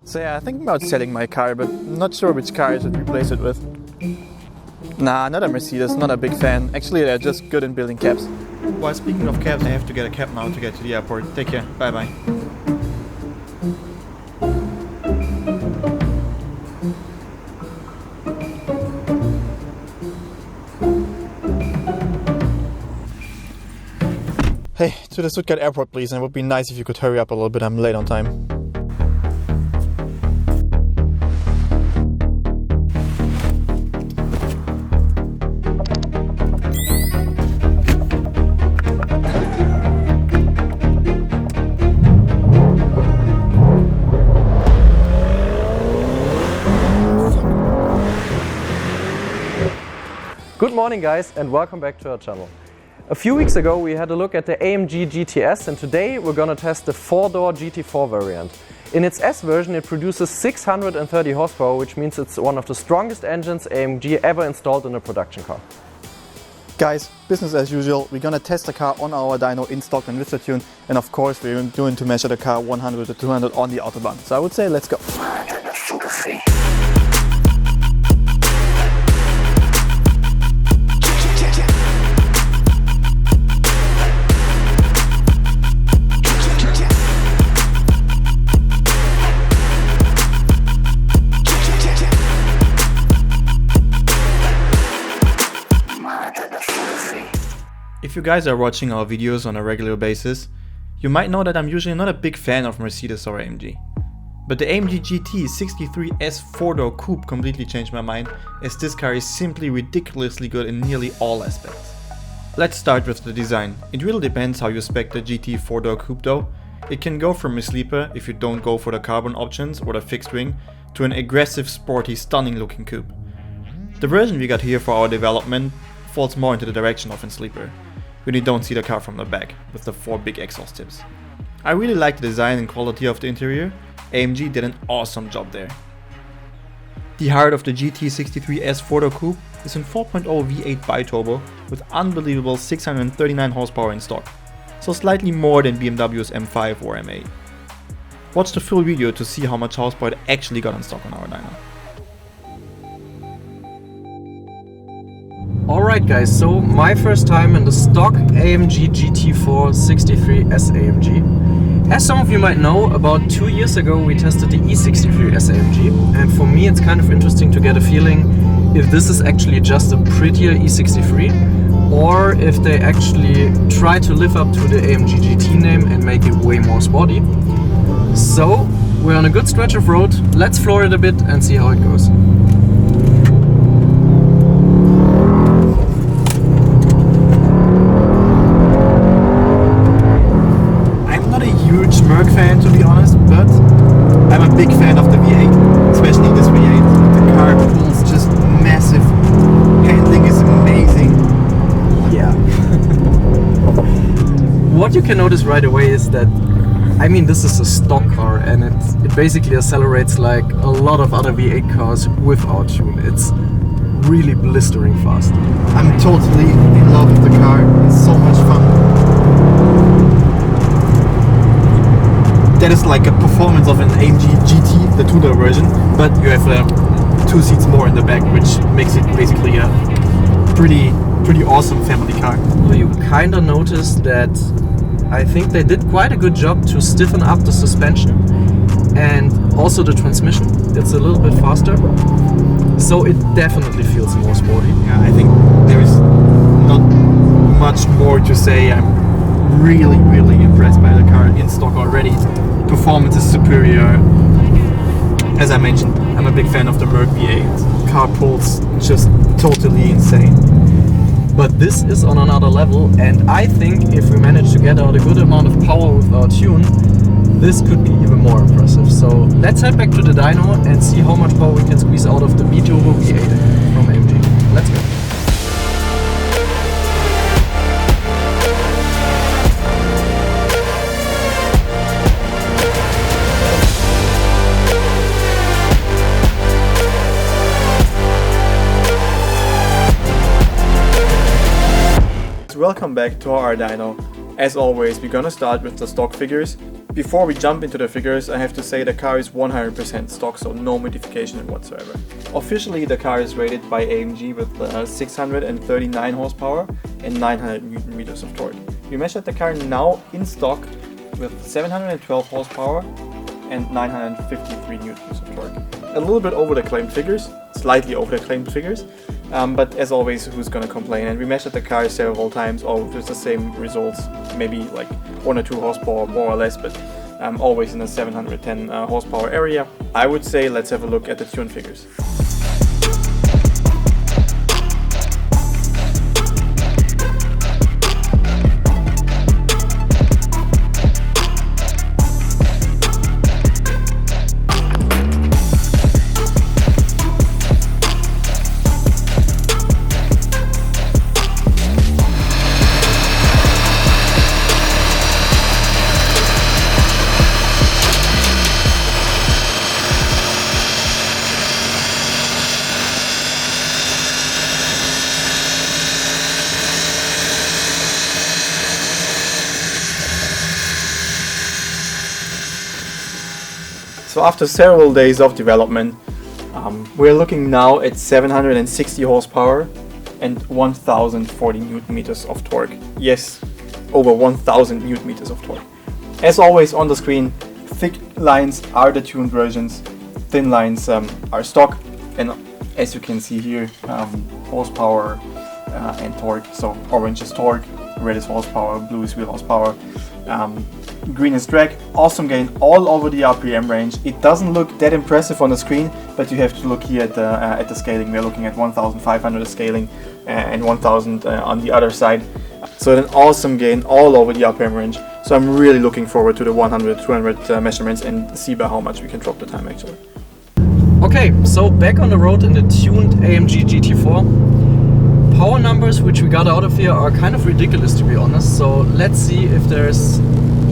So yeah, I think about selling my car, but not sure which car I should replace it with. Nah, not a Mercedes, not a big fan. Actually, they're just good in building cabs. Well, speaking of cabs, I have to get a cab now to get to the airport. Take care, bye bye. Hey, to the Stuttgart airport please, and it would be nice if you could hurry up a little bit, I'm late on time. Good morning guys and welcome back to our channel. A few weeks ago we had a look at the AMG GTS and today we're gonna test the 4-door GT4 variant. In its S version it produces 630 horsepower, which means it's one of the strongest engines AMG ever installed in a production car. Guys, business as usual, we're gonna test the car on our dyno in stock and with the tune, and of course we're doing to measure the car 100 to 200 on the autobahn. So I would say let's go. If you guys are watching our videos on a regular basis, you might know that I'm usually not a big fan of Mercedes or AMG. But the AMG GT63 S 4-door coupe completely changed my mind, as this car is simply ridiculously good in nearly all aspects. Let's start with the design. It really depends how you spec the GT 4-door coupe though. It can go from a sleeper if you don't go for the carbon options or the fixed wing, to an aggressive, sporty, stunning looking coupe. The version we got here for our development falls more into the direction of a sleeper, when you don't see the car from the back, with the 4 big exhaust tips. I really like the design and quality of the interior. AMG did an awesome job there. The heart of the GT63 S 4-door coupe is a 4.0 V8 biturbo with unbelievable 639 horsepower in stock, so slightly more than BMW's M5 or M8. Watch the full video to see how much horsepower it actually got in stock on our dyno. Alright guys, so my first time in the stock AMG GT4 63 S AMG. As some of you might know, about 2 years ago we tested the E63 S AMG, and for me it's kind of interesting to get a feeling if this is actually just a prettier E63 or if they actually try to live up to the AMG GT name and make it way more sporty. So we're on a good stretch of road, let's floor it a bit and see how it goes. Merc fan to be honest, but I'm a big fan of the V8, especially this V8. The car pulls just massive, handling is amazing. Yeah. What you can notice right away is that, I mean, this is a stock car and it basically accelerates like a lot of other V8 cars without tune. It's really blistering fast. I'm totally in love with the car, it's so much fun. That is like a performance of an AMG GT, the 2-door version, but you have 2 seats more in the back, which makes it basically a pretty awesome family car. You kinda notice that I think they did quite a good job to stiffen up the suspension and also the transmission. It's a little bit faster, so it definitely feels more sporty. Yeah, I think there is not much more to say. I'm really impressed by the car in stock already. Performance is superior. As I mentioned, I'm a big fan of the Merc V8. Car pulls just totally insane. But this is on another level, and I think if we manage to get out a good amount of power with our tune, this could be even more impressive. So let's head back to the dyno and see how much power we can squeeze out of the biturbo V8 from AMG. Let's go. Welcome back to our dyno. As always, we're gonna start with the stock figures. Before we jump into the figures, I have to say the car is 100% stock, so no modification whatsoever. Officially, the car is rated by AMG with 639 horsepower and 900 Newton meters of torque. We measured the car now in stock with 712 horsepower and 953 newtons of torque. A little bit over the claimed figures, slightly over the claimed figures, but as always, who's gonna complain? And we measured the car several times, all with the same results, maybe like 1 or 2 horsepower more or less, but always in the 710 horsepower area. I would say let's have a look at the tune figures. So after several days of development, we're looking now at 760 horsepower and 1040 newton meters of torque. Yes, over 1000 newton meters of torque. As always on the screen, thick lines are the tuned versions, thin lines are stock, and as you can see here, horsepower and torque. So orange is torque, red is horsepower, blue is wheel horsepower. Green is drag, awesome gain all over the RPM range. It doesn't look that impressive on the screen, but you have to look here at the scaling. We're looking at 1500 scaling and 1000 on the other side. So an awesome gain all over the RPM range. So I'm really looking forward to the 100-200 measurements and see by how much we can drop the time actually. Okay, so back on the road in the tuned AMG GT4. Power numbers which we got out of here are kind of ridiculous, to be honest. So let's see if there's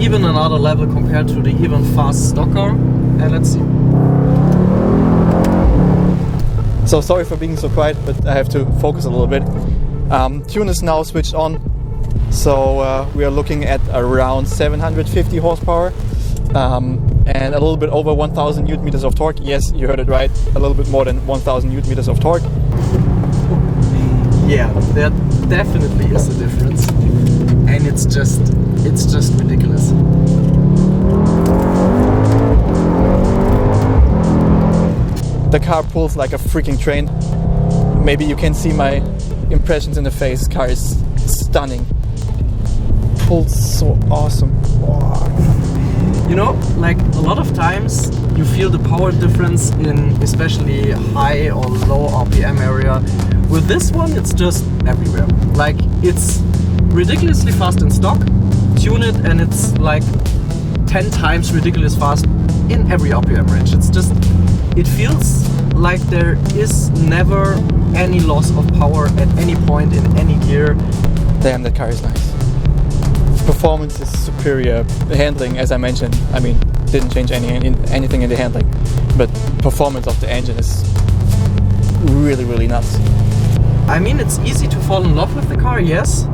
even another level compared to the even fast stock car, and let's see. So sorry for being so quiet, but I have to focus a little bit. Tune is now switched on, so we are looking at around 750 horsepower and a little bit over 1000 newton meters of torque. Yes, you heard it right, a little bit more than 1000 newton meters of torque. Yeah, there definitely is a difference, and it's just ridiculous. The car pulls like a freaking train. Maybe you can see my impressions in the face. Car is stunning. Pulls so awesome. Wow. You know, like a lot of times you feel the power difference in especially high or low RPM area. With this one, it's just everywhere. Like, it's ridiculously fast in stock, tune it, and it's like 10 times ridiculous fast in every RPM range. It's just, it feels like there is never any loss of power at any point in any gear. Damn, that car is nice. Performance is superior. The handling, as I mentioned, I mean, didn't change anything in the handling, but performance of the engine is really, really nuts. I mean, it's easy to fall in love with the car, yes,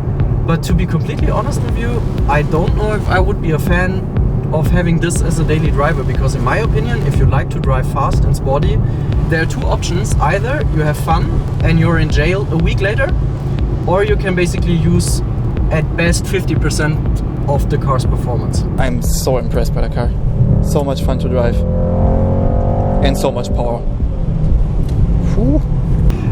but to be completely honest with you, I don't know if I would be a fan of having this as a daily driver, because in my opinion, if you like to drive fast and sporty, there are two options. Either you have fun and you're in jail a week later, or you can basically use at best 50% of the car's performance. I'm so impressed by the car. So much fun to drive and so much power. Whew.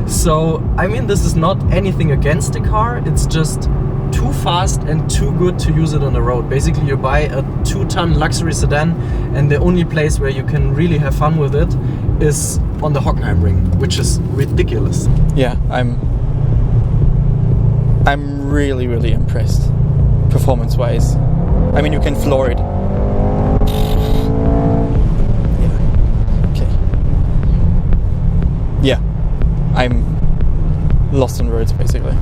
So, I mean, this is not anything against the car, it's just too fast and too good to use it on the road. Basically, you buy a 2-ton luxury sedan, and the only place where you can really have fun with it is on the Hockenheim ring, which is ridiculous. Yeah, I'm really, really impressed, performance-wise. I mean, you can floor it. Yeah. Okay. Yeah, I'm lost in words, basically.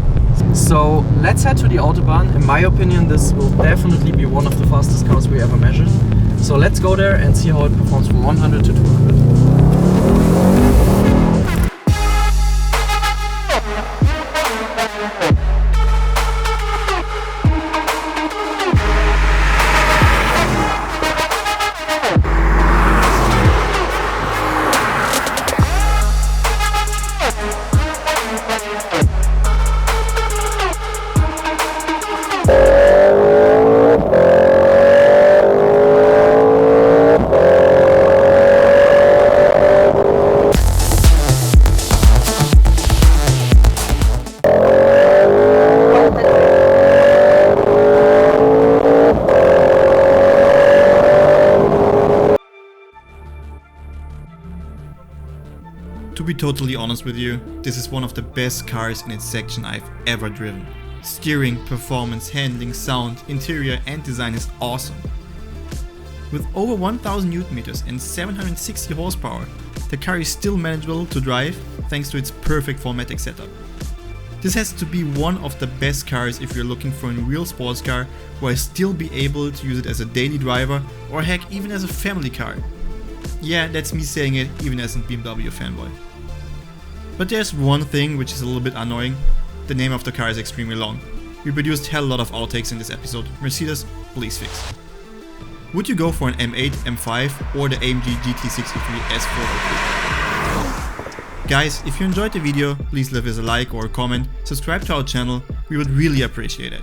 So let's head to the Autobahn. In my opinion, this will definitely be one of the fastest cars we ever measured. So let's go there and see how it performs from 100 to 200. To be totally honest with you, this is one of the best cars in its section I've ever driven. Steering, performance, handling, sound, interior and design is awesome. With over 1000 Nm and 760 horsepower, the car is still manageable to drive thanks to its perfect 4MATIC setup. This has to be one of the best cars if you're looking for a real sports car where still be able to use it as a daily driver or heck even as a family car. Yeah, that's me saying it even as a BMW fanboy. But there's one thing which is a little bit annoying. The name of the car is extremely long. We produced hell lot of outtakes in this episode. Mercedes, please fix. Would you go for an M8, M5 or the AMG GT63 S 4x4? Guys, if you enjoyed the video, please leave us a like or a comment, subscribe to our channel, we would really appreciate it.